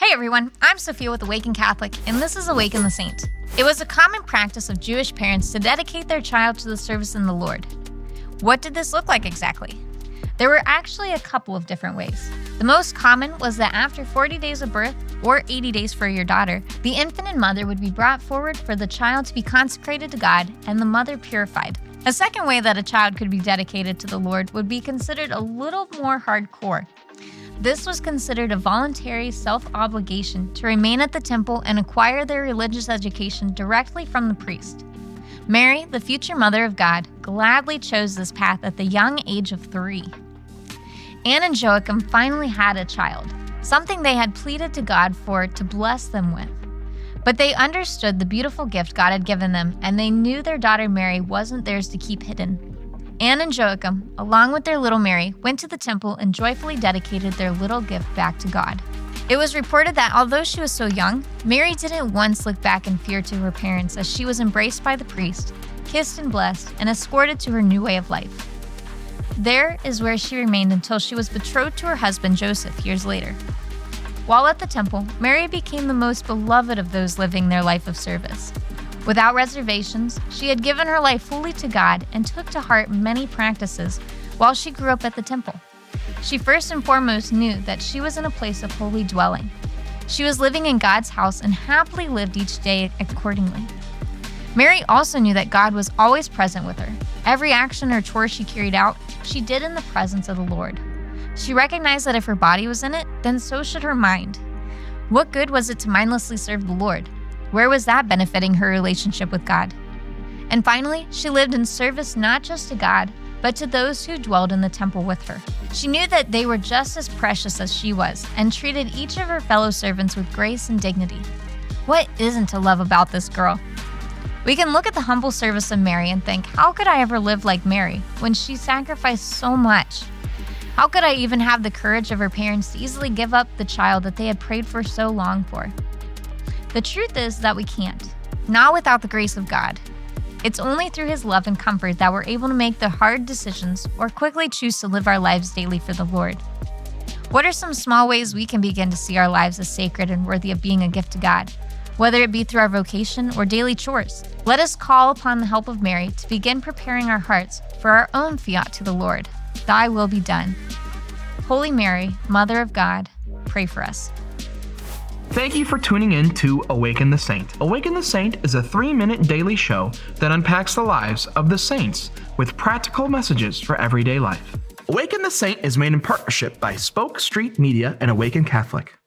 Hey everyone, I'm Sophia with Awaken Catholic, and this is Awaken the Saint. It was a common practice of Jewish parents to dedicate their child to the service in the Lord. What did this look like exactly? There were actually a couple of different ways. The most common was that after 40 days of birth, or 80 days for your daughter, the infant and mother would be brought forward for the child to be consecrated to God and the mother purified. A second way that a child could be dedicated to the Lord would be considered a little more hardcore. This was considered a voluntary self-obligation to remain at the temple and acquire their religious education directly from the priest. Mary, the future mother of God, gladly chose this path at the young age of 3. Anne and Joachim finally had a child, something they had pleaded to God for to bless them with. But they understood the beautiful gift God had given them, and they knew their daughter Mary wasn't theirs to keep hidden. Anne and Joachim, along with their little Mary, went to the temple and joyfully dedicated their little gift back to God. It was reported that although she was so young, Mary didn't once look back in fear to her parents as she was embraced by the priest, kissed and blessed, and escorted to her new way of life. There is where she remained until she was betrothed to her husband Joseph years later. While at the temple, Mary became the most beloved of those living their life of service. Without reservations, she had given her life fully to God and took to heart many practices while she grew up at the temple. She first and foremost knew that she was in a place of holy dwelling. She was living in God's house and happily lived each day accordingly. Mary also knew that God was always present with her. Every action or chore she carried out, she did in the presence of the Lord. She recognized that if her body was in it, then so should her mind. What good was it to mindlessly serve the Lord? Where was that benefiting her relationship with God? And finally, she lived in service not just to God, but to those who dwelled in the temple with her. She knew that they were just as precious as she was and treated each of her fellow servants with grace and dignity. What isn't to love about this girl? We can look at the humble service of Mary and think, how could I ever live like Mary when she sacrificed so much? How could I even have the courage of her parents to easily give up the child that they had prayed for so long for? The truth is that we can't, not without the grace of God. It's only through His love and comfort that we're able to make the hard decisions or quickly choose to live our lives daily for the Lord. What are some small ways we can begin to see our lives as sacred and worthy of being a gift to God, whether it be through our vocation or daily chores? Let us call upon the help of Mary to begin preparing our hearts for our own fiat to the Lord. Thy will be done. Holy Mary, Mother of God, pray for us. Thank you for tuning in to Awaken the Saint. Awaken the Saint is a 3-minute daily show that unpacks the lives of the saints with practical messages for everyday life. Awaken the Saint is made in partnership by Spoke Street Media and Awaken Catholic.